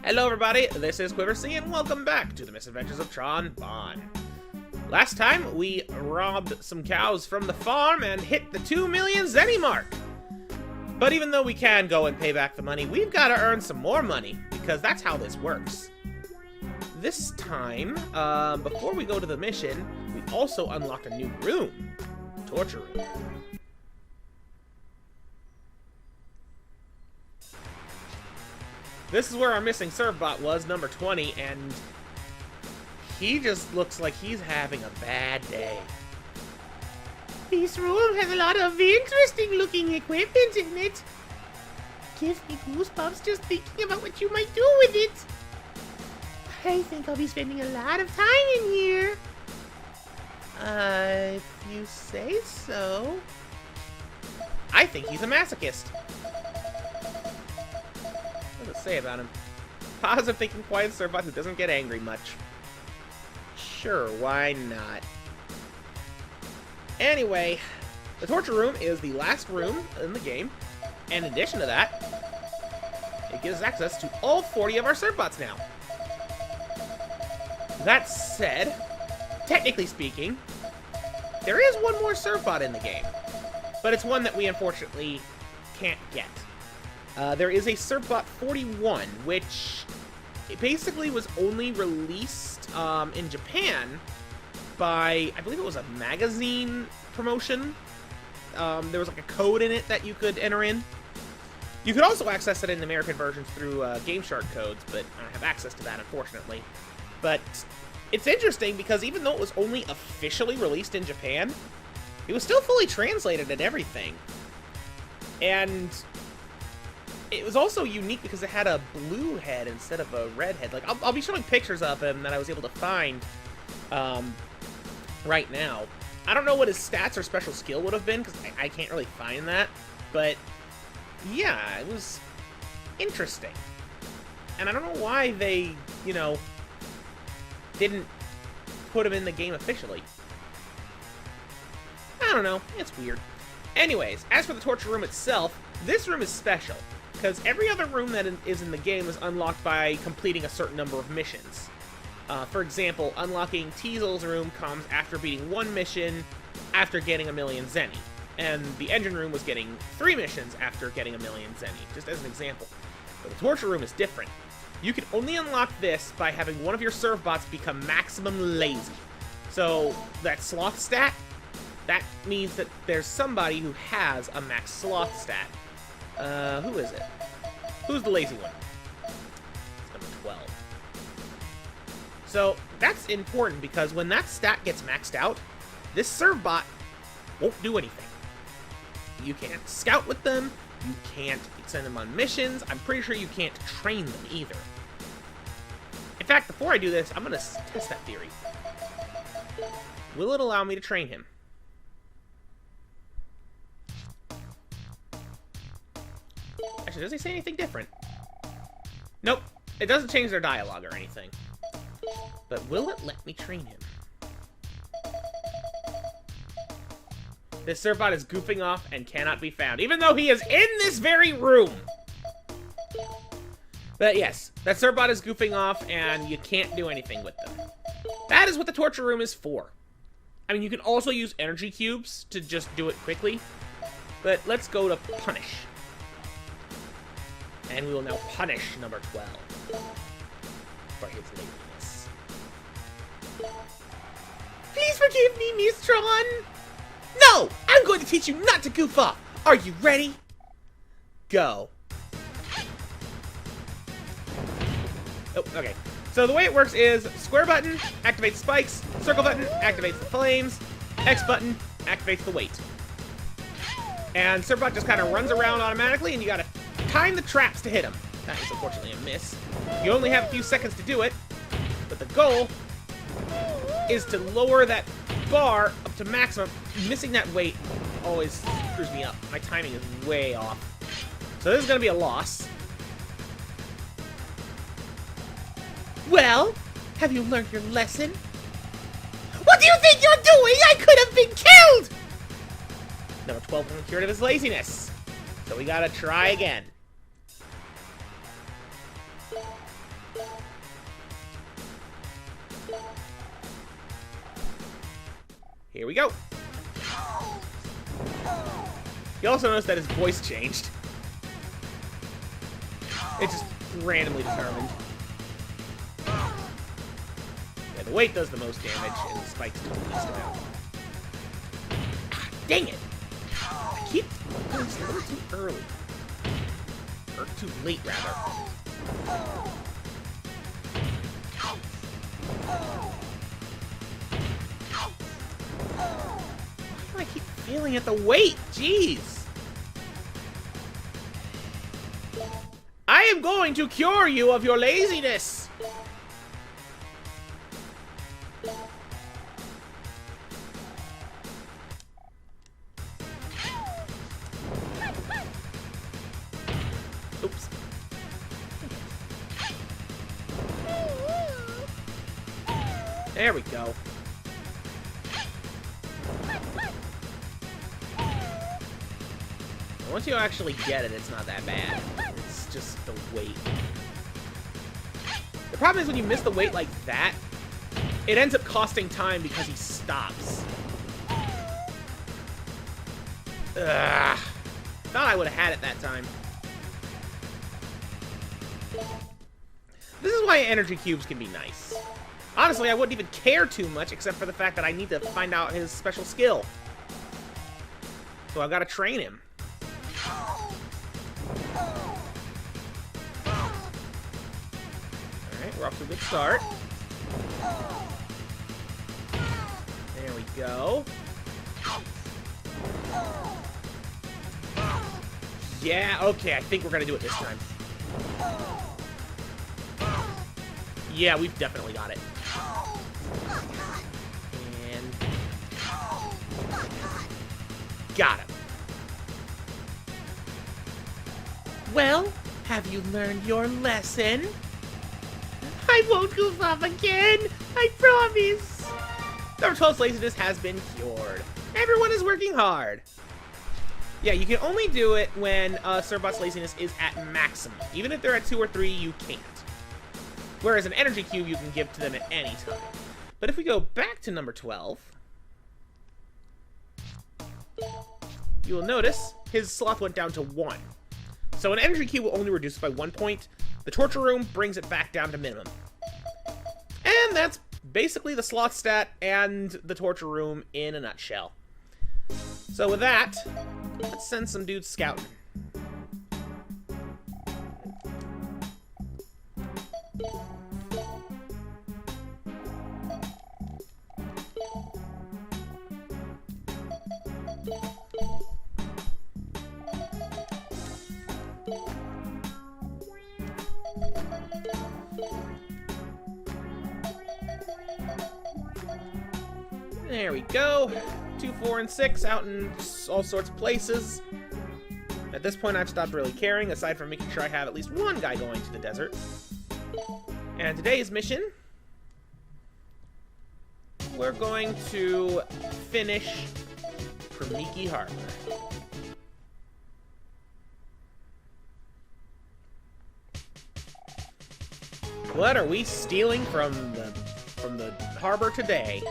Hello everybody, this is Quiversee, and welcome back to the Misadventures of Tron Bonne. Last time, we robbed some cows from the farm and hit the 2 million zenny mark. But even though we can go and pay back the money, we've got to earn some more money, because that's how this works. This time, before we go to the mission, we also unlocked a new room. Torture room. This is where our missing Servbot was, number 20, and he just looks like he's having a bad day. This room has a lot of interesting looking equipment in it. Gives me goosebumps just thinking about what you might do with it. I think I'll be spending a lot of time in here. If you say so. I think he's a masochist. What does it say about him? Positive thinking, quiet Servbot who doesn't get angry much. Sure, why not? Anyway, the torture room is the last room in the game, and in addition to that, it gives us access to all 40 of our Servbots now. That said, technically speaking, there is one more Servbot in the game, but it's one that we unfortunately can't get. There is a Servbot 41, which it basically was only released in Japan by, I believe it was a magazine promotion. There was like a code in it that you could enter in. You could also access it in American versions through Game Shark codes, but I don't have access to that, unfortunately. But it's interesting because even though it was only officially released in Japan, it was still fully translated and everything. And it was also unique because it had a blue head instead of a red head. Like, I'll be showing pictures of him that I was able to find right now. I don't know what his stats or special skill would have been because I can't really find that. But yeah, it was interesting. And I don't know why they, you know, didn't put him in the game officially. I don't know. It's weird. Anyways, as for the torture room itself, this room is special because every other room that is in the game is unlocked by completing a certain number of missions. For example, unlocking Teasel's room comes after beating one mission after getting 1 million zenny. And the engine room was getting 3 missions after getting 1 million zenny, just as an example. But the torture room is different. You can only unlock this by having one of your Servbots become maximum lazy. So that sloth stat, that means that there's somebody who has a max sloth stat. Who is it? Who's the lazy one? It's number 12. So that's important because when that stat gets maxed out, this Servbot won't do anything. You can't scout with them, you can't send them on missions, I'm pretty sure you can't train them either. In fact, before I do this, I'm going to test that theory. Will it allow me to train him? Actually, does he say anything different? Nope. It doesn't change their dialogue or anything. But will it let me train him? This Servbot is goofing off and cannot be found, even though he is in this very room. But yes, that Servbot is goofing off and you can't do anything with them. That is what the torture room is for. I mean, you can also use energy cubes to just do it quickly. But let's go to punish. And we will now punish number 12 for his laziness. Please forgive me, Miss Tron. No! I'm going to teach you not to goof off. Are you ready? Go. Oh, okay. So the way it works is square button activates spikes, circle button activates the flames, X button activates the weight. And Servbot just kind of runs around automatically, and you gotta time the traps to hit him. That is unfortunately a miss. You only have a few seconds to do it, but the goal is to lower that bar up to maximum. Missing that weight always screws me up. My timing is way off. So this is gonna be a loss. Well, have you learned your lesson? What do you think you're doing? I could have been killed! Number 12 wasn't cured of his laziness. So we gotta try again. Here we go. You also notice that his voice changed. It just randomly determined. Yeah, the weight does the most damage, and the spikes do the least amount. Ah, dang it! I keep doing this a little too early. Or too late, rather. Why do I keep failing at the weight? Jeez! I am going to cure you of your laziness! Oops. There we go. Once you actually get it, it's not that bad. It's just the weight. The problem is when you miss the weight like that, it ends up costing time because he stops. Ugh. Thought I would have had it that time. This is why energy cubes can be nice. Honestly, I wouldn't even care too much except for the fact that I need to find out his special skill. So I've got to train him. Alright, we're off to a good start. There we go. Yeah, okay, I think we're gonna do it this time. Yeah, we've definitely got it. And... got him. Well, have you learned your lesson? I won't goof off again. I promise. Number 12's laziness has been cured. Everyone is working hard. Yeah, you can only do it when Servbots' laziness is at maximum. Even if they're at 2 or 3, you can't. Whereas an energy cube you can give to them at any time. But if we go back to number 12, you will notice his sloth went down to 1. So an energy cube will only reduce it by 1 point. The torture room brings it back down to minimum. And that's basically the sloth stat and the torture room in a nutshell. So with that, let's send some dudes scouting. There we go. 2, 4, and 6 out in all sorts of places. At this point, I've stopped really caring, aside from making sure I have at least one guy going to the desert. And today's mission, we're going to finish Quiversee Harbor. What are we stealing from the harbor today?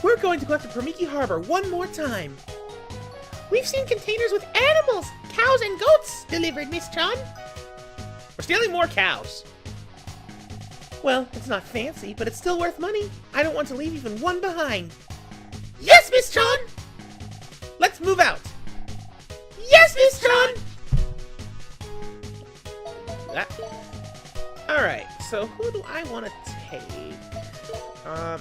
We're going to go after Quiversee Harbor one more time. We've seen containers with animals, cows and goats delivered, Miss Tron. We're stealing more cows. Well, it's not fancy, but it's still worth money. I don't want to leave even one behind. Yes, Miss Tron! Let's move out. Yes, Miss Tron! Alright, so who do I want to take?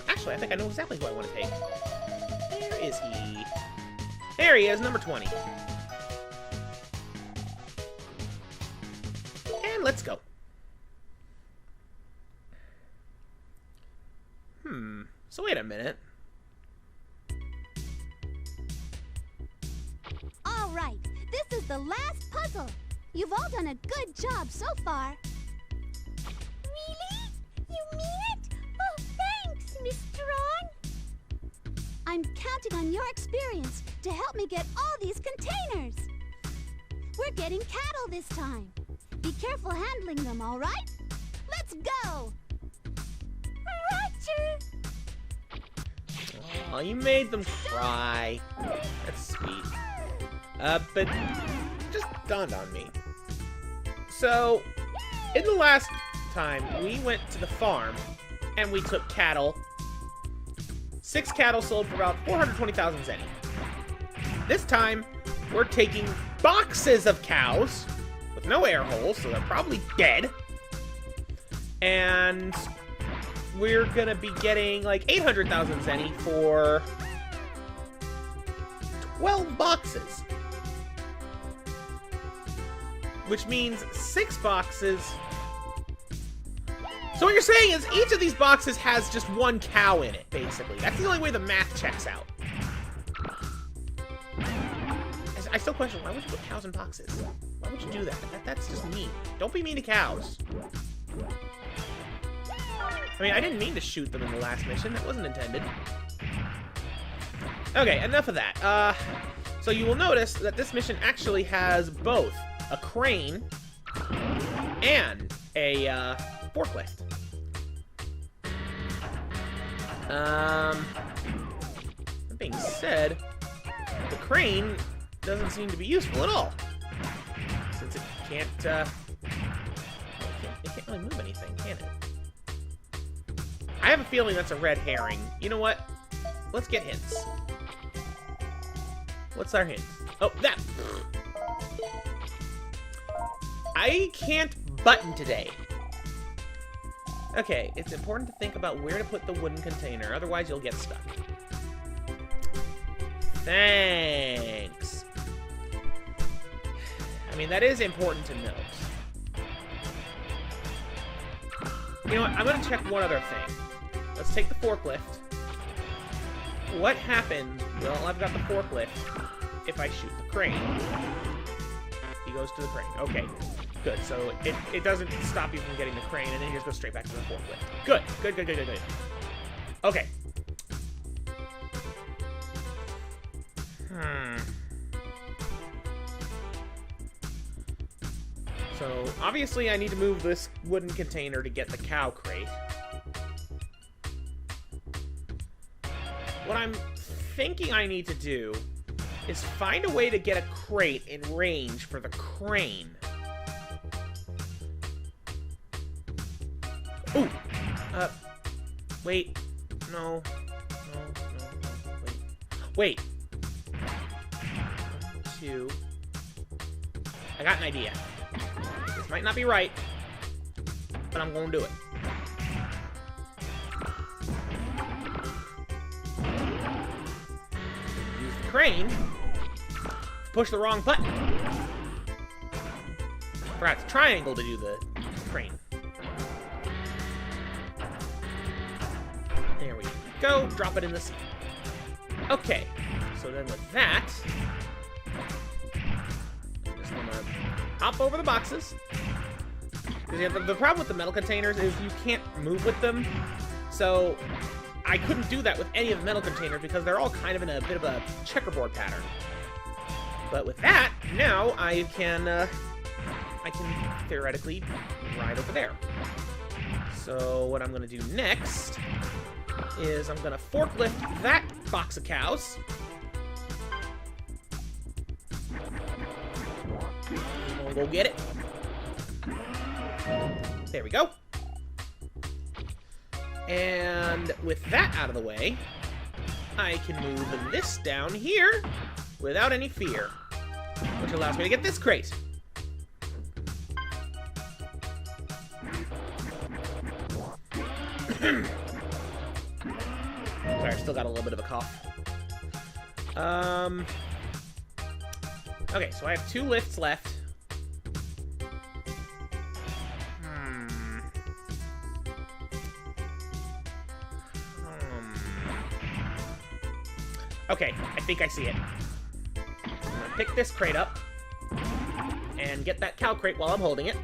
Actually, I think I know exactly who I want to take. Where is he? There he is, number 20. And let's go. So wait a minute. All right, this is the last puzzle. You've all done a good job so far. Really? You mean it? Oh, thanks, Miss Tron. I'm counting on your experience to help me get all these containers. We're getting cattle this time. Be careful handling them, all right? Let's go! Right. Oh, you made them cry. That's sweet. But it just dawned on me. So, in the last time, we went to the farm and we took cattle. 6 cattle sold for about 420,000 zenny. This time, we're taking boxes of cows with no air holes, so they're probably dead. And we're gonna be getting like 800,000 zenny for 12 boxes. Which means 6 boxes. So what you're saying is each of these boxes has just 1 cow in it, basically. That's the only way the math checks out. I still question, why would you put cows in boxes? Why would you do that? That's just mean. Don't be mean to cows. I mean, I didn't mean to shoot them in the last mission. That wasn't intended. Okay, enough of that. So you will notice that this mission actually has both a crane and a forklift. That being said, the crane doesn't seem to be useful at all, since it can't really move anything, can it? I have a feeling that's a red herring. You know what? Let's get hints. What's our hint? Oh, that! I can't button today. Okay, it's important to think about where to put the wooden container, otherwise you'll get stuck. Thanks. I mean, that is important to note. You know what? I'm going to check one other thing. Let's take the forklift. What happens? Well, I've got the forklift. If I shoot the crane, he goes to the crane. Okay, good. So it doesn't stop you from getting the crane, and then you just go straight back to the forklift. Good, good, good, good, good, good. Okay. So, obviously I need to move this wooden container to get the cow crate. What I'm thinking I need to do is find a way to get a crate in range for the crane. Ooh! Wait. No. Wait. 2. I got an idea. This might not be right, but I'm going to do it. Use the crane. Push the wrong button. Forgot the triangle to do the crane. There we go. Drop it in the sea. Okay. So then with that, I'm just going to hop over the boxes. Because the problem with the metal containers is you can't move with them. So I couldn't do that with any of the metal containers because they're all kind of in a bit of a checkerboard pattern. But with that, now I can theoretically ride over there. So what I'm going to do next is I'm going to forklift that box of cows. We'll go get it. There we go. And with that out of the way, I can move this down here without any fear, which allows me to get this crate. Sorry, I've still got a little bit of a cough. Okay, so I have 2 lifts left. Okay, I think I see it. I'm gonna pick this crate up and get that cow crate while I'm holding it.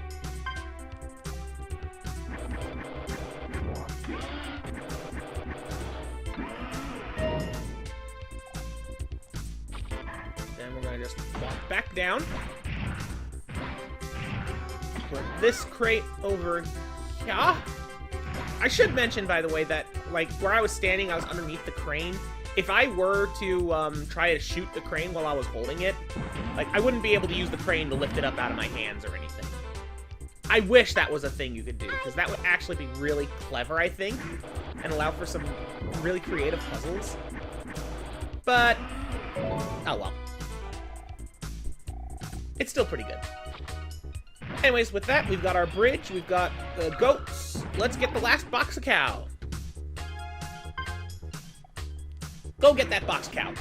Then we're gonna just walk back down. Put this crate over here. I should mention, by the way, that like, where I was standing, I was underneath the crane. If I were to try to shoot the crane while I was holding it, like, I wouldn't be able to use the crane to lift it up out of my hands or anything. I wish that was a thing you could do, because that would actually be really clever, I think, and allow for some really creative puzzles. But, oh well. It's still pretty good. Anyways, with that, we've got our bridge, we've got the goats. Let's get the last box of cow. Go get that box cow.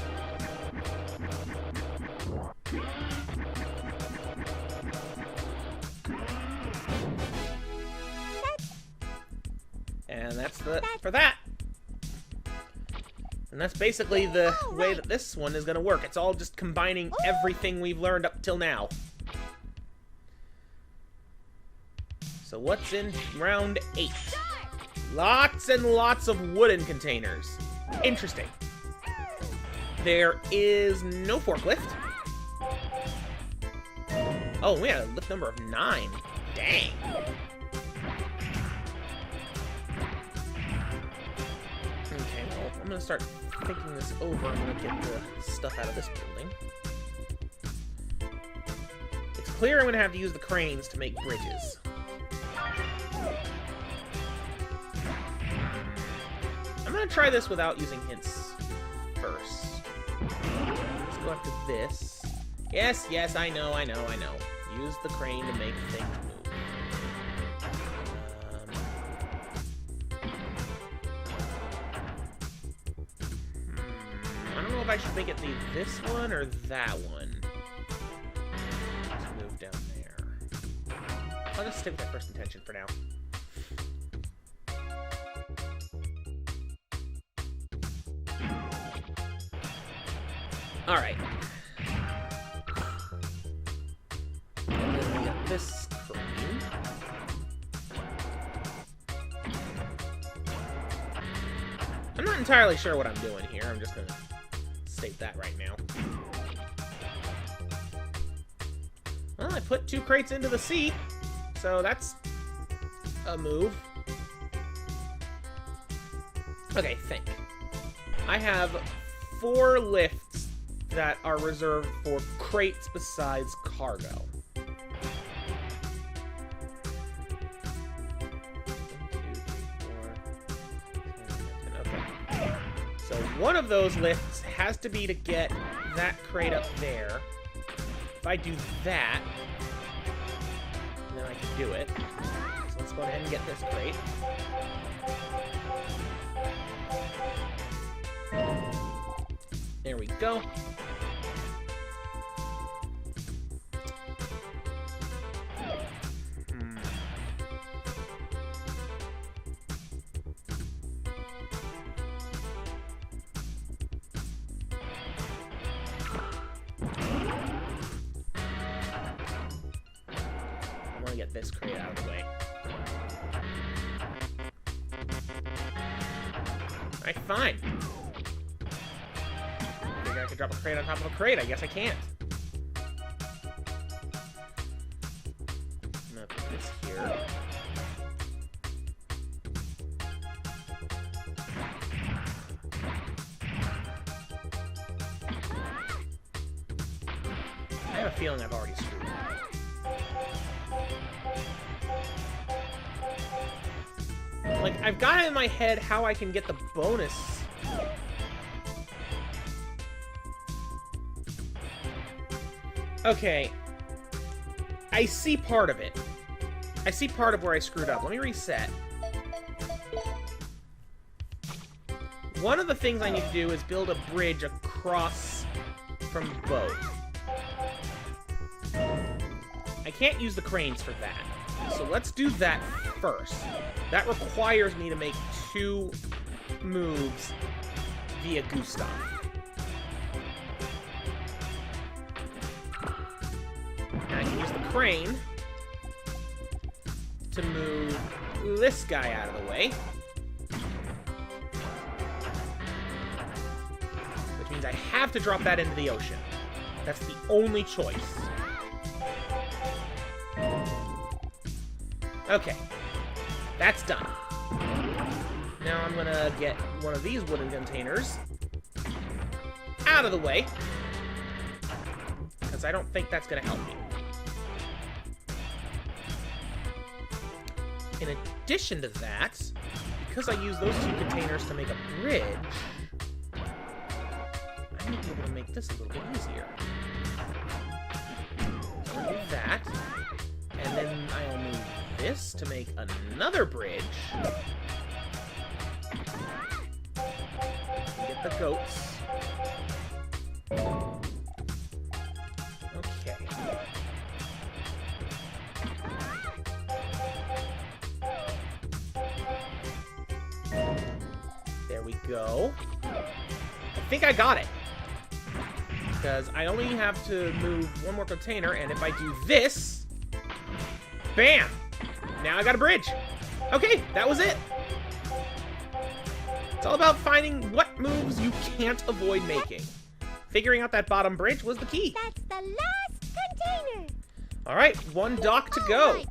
And that's for that. And that's basically the way that this one is going to work. It's all just combining everything we've learned up till now. So what's in round 8? Lots and lots of wooden containers. Interesting. There is no forklift. Oh, we had a lift number of 9. Dang. Okay, well, I'm gonna start thinking this over. I'm gonna get the stuff out of this building. It's clear I'm gonna have to use the cranes to make bridges. I'm gonna try this without using hints first. Let's go after this. Yes, yes, I know. Use the crane to make things move. I don't know if I should make it be this one or that one. Let's move down there. I'll just stick with my first intention for now. Alright. And then we got this crane. I'm not entirely sure what I'm doing here. I'm just gonna state that right now. Well, I put 2 crates into the sea, so that's a move. Okay, think. I have 4 lifts that are reserved for crates besides cargo. 1, 2, 3, 4, 10. Okay. So one of those lifts has to be to get that crate up there. If I do that, then I can do it. So let's go ahead and get this crate. There we go. I want to get this crate out of the way. Alright, fine. I could drop a crate on top of a crate. I guess I can't. I'm gonna put this here. I have a feeling I've already screwed up. Like, I've got it in my head how I can get the bonus. Okay, I see part of it. I see part of where I screwed up. Let me reset. One of the things I need to do is build a bridge across from both. I can't use the cranes for that. So let's do that first. That requires me to make 2 moves via Gustav. I can use the crane to move this guy out of the way. Which means I have to drop that into the ocean. That's the only choice. Okay. That's done. Now I'm gonna get one of these wooden containers out of the way, because I don't think that's gonna help me. In addition to that, because I use those two containers to make a bridge, I might be able to make this a little bit easier. So I'll do that, and then I'll move this to make another bridge. Get the goats. Okay. There we go. I think I got it. Because I only have to move one more container, and if I do this, bam! Now I got a bridge. Okay, that was it. It's all about finding what moves you can't avoid making. Figuring out that bottom bridge was the key. That's the last container. All right, one dock to go. Right.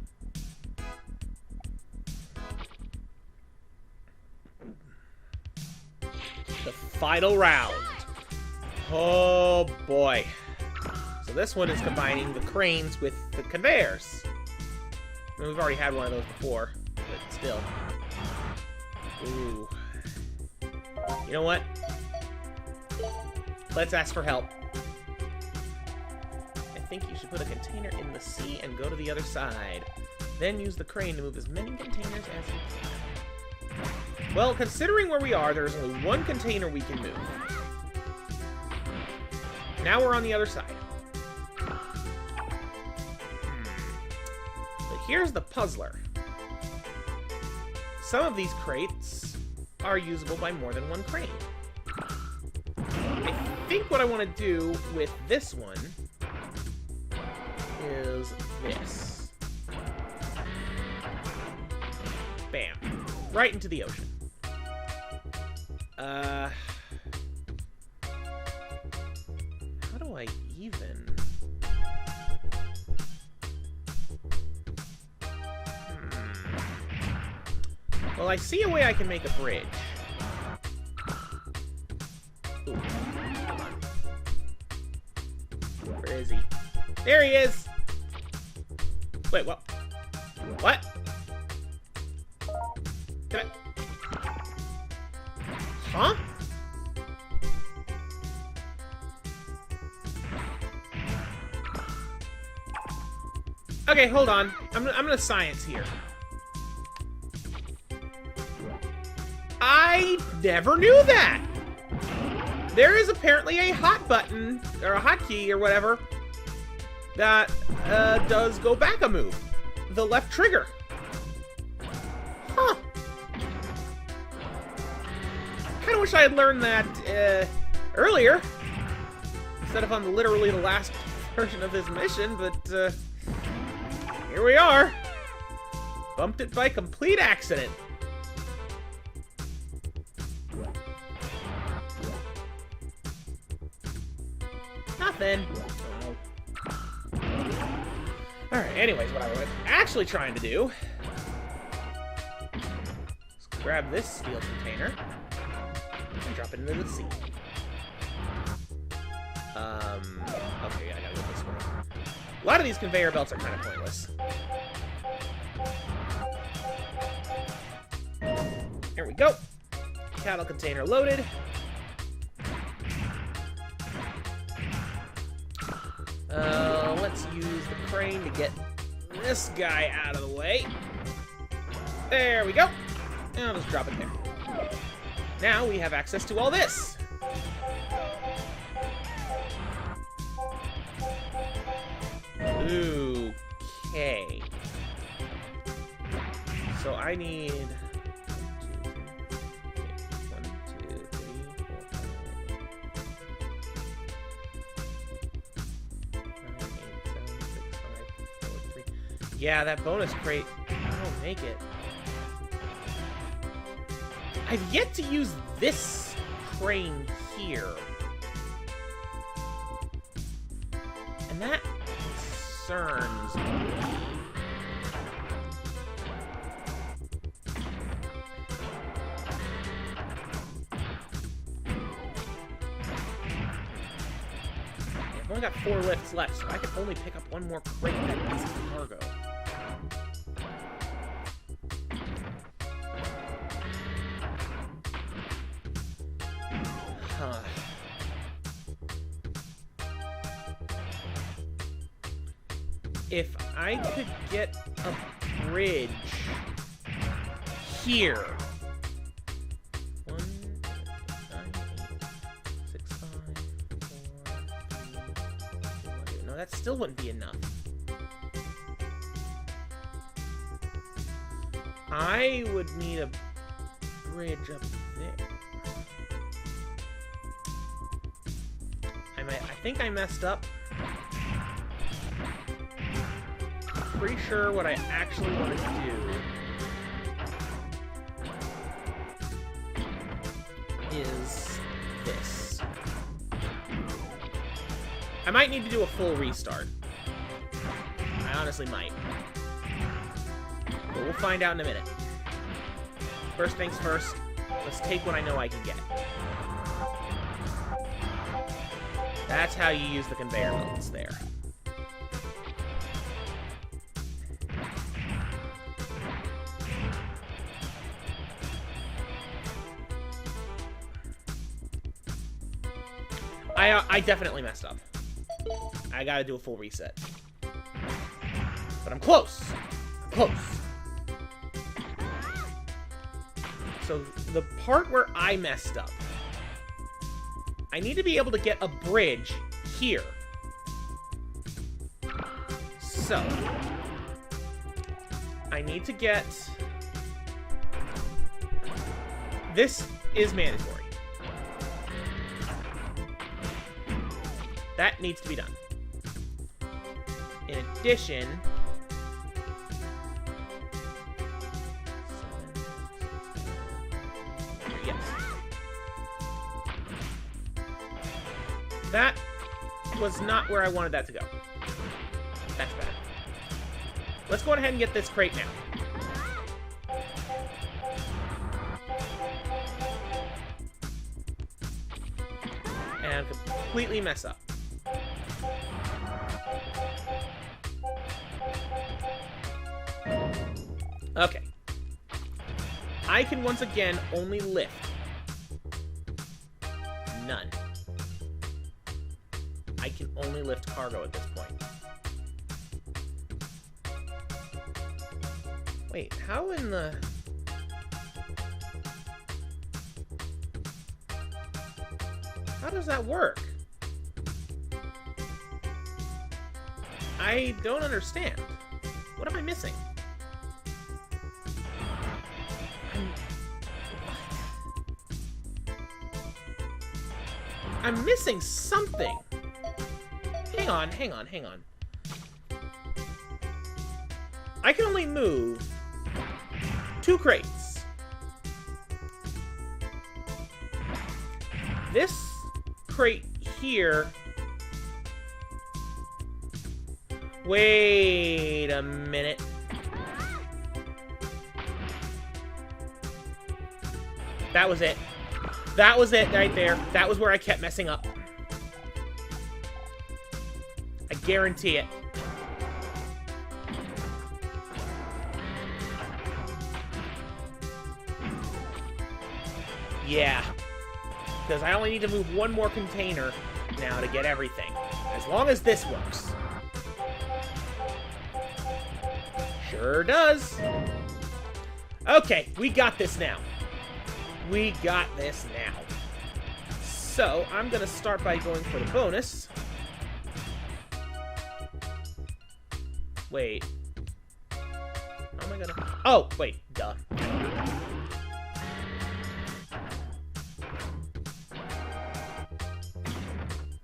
The final round. Oh boy. So this one is combining the cranes with the conveyors. I mean, we've already had one of those before, but still. Ooh. You know what? Let's ask for help. I think you should put a container in the sea and go to the other side. Then use the crane to move as many containers as you can. Well, considering where we are, there's only one container we can move. Now we're on the other side. But here's the puzzler. Some of these crates are usable by more than one crane. I think what I want to do with this one is this. Bam. Right into the ocean. How do I even... Well, I see a way I can make a bridge. Ooh, come on. Where is he? There he is! Wait, what? What? Can I... Huh? Okay, hold on. I'm gonna science here. I never knew that! There is apparently a hot button, or a hotkey, or whatever, that does go back a move. The left trigger. Huh. Kinda wish I had learned that, earlier. Instead of on literally the last version of this mission, but, here we are. Bumped it by complete accident. Nothing. Alright, anyways, what I was actually trying to do is grab this steel container and drop it into the sea. Okay, I gotta go this way. A lot of these conveyor belts are kind of pointless. There we go. Cattle container loaded. Let's use the crane to get this guy out of the way. There we go. And I'll just drop it there. Now we have access to all this. Okay. So I need... 1, 2, 3, 4, 5, 9, 8, 7, 6, 5, 4, 3. Yeah, that bonus crate. I won't make it. I've yet to use this crane here. And that concerns me. I've only got 4 lifts left, so I can only pick up one more crate that needs cargo. Huh. If I could get a bridge here. 1, 9, 8, 6, 5, 4, 3, 2, 1. No, that still wouldn't be enough. I would need a bridge up there. I think I messed up. Pretty sure what I actually want to do is this. I might need to do a full restart. I honestly might. But we'll find out in a minute. First things first, let's take what I know I can get. That's how you use the conveyor belts there. I definitely messed up. I gotta do a full reset. But I'm close. I'm close. So the part where I messed up, I need to be able to get a bridge here. So I need to get... This is mandatory. That needs to be done. In addition... Yes. That was not where I wanted that to go. That's bad. Let's go ahead and get this crate now. And completely mess up. Okay. I can once again only lift. None. I can only lift cargo at this point. Wait, how in the... How does that work? I don't understand. What am I missing? I'm missing something. Hang on. I can only move 2 crates. This crate here... Wait a minute. That was it. That was it right there. That was where I kept messing up. I guarantee it. Yeah. Because I only need to move 1 more container now to get everything. As long as this works. Sure does. Okay, we got this now. We got this now. So, I'm going to start by going for the bonus. Wait. How am I going to... Oh, wait. Duh.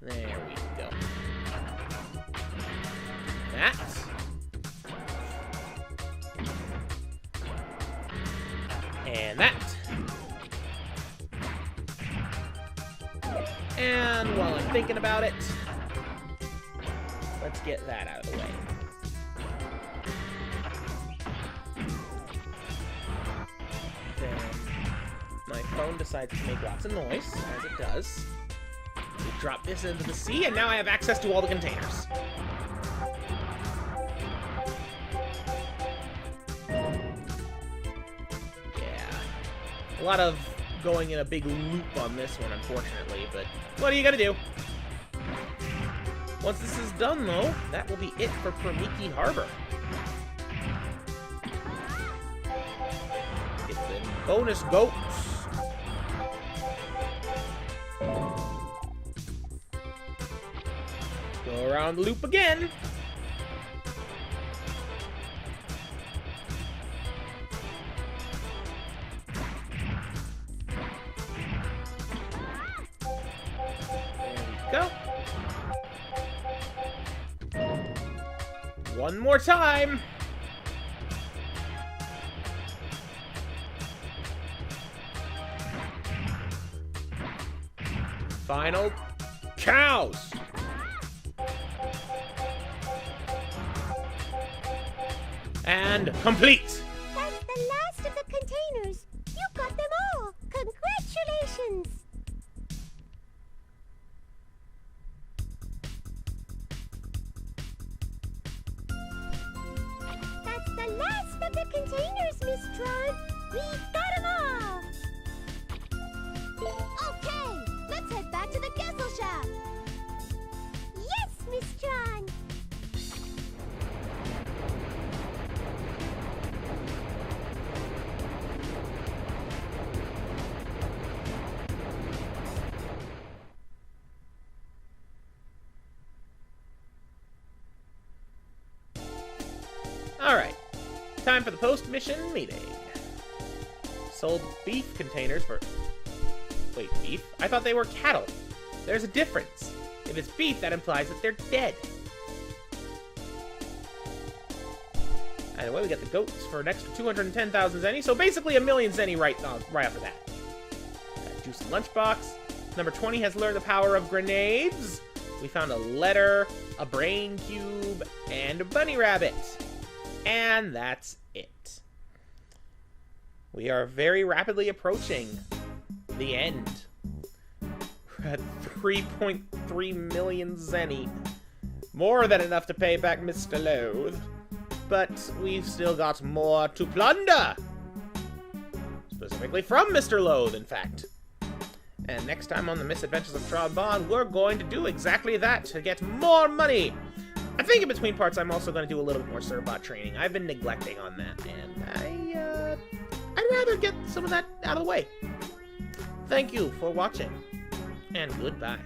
There we go. That. And that. And while I'm thinking about it, let's get that out of the way. Then my phone decides to make lots of noise, as it does. We drop this into the sea, and now I have access to all the containers. Yeah. A lot of going in a big loop on this one, unfortunately, but what are you gonna do? Once this is done, though, that will be it for Permiki Harbor. Get the bonus goats. Go around the loop again. There we go. One more time. Final cows. And complete. That's the last of the containers. You got them all. Congratulations. That's the last of the containers, Miss Tron. We got them all. Okay, let's head back to the Gessellschaft. Yes, Miss Tron. Alright, time for the post-mission meeting. Sold beef containers for... Wait, beef? I thought they were cattle. There's a difference. If it's beef, that implies that they're dead. Either way, we got the goats for an extra 210,000 zenny, so basically a million zenny right off the bat. Juice and lunchbox. Number 20 has learned the power of grenades. We found a letter, a brain cube, and a bunny rabbit. And that's it. We are very rapidly approaching the end. We're at 3.3 million zenny. More than enough to pay back Mr. Loathe. But we've still got more to plunder. Specifically from Mr. Loathe, in fact. And next time on the Misadventures of Tron Bonne, we're going to do exactly that to get more money. I think in between parts, I'm also going to do a little bit more Servbot training. I've been neglecting on that, and I'd rather get some of that out of the way. Thank you for watching, and goodbye.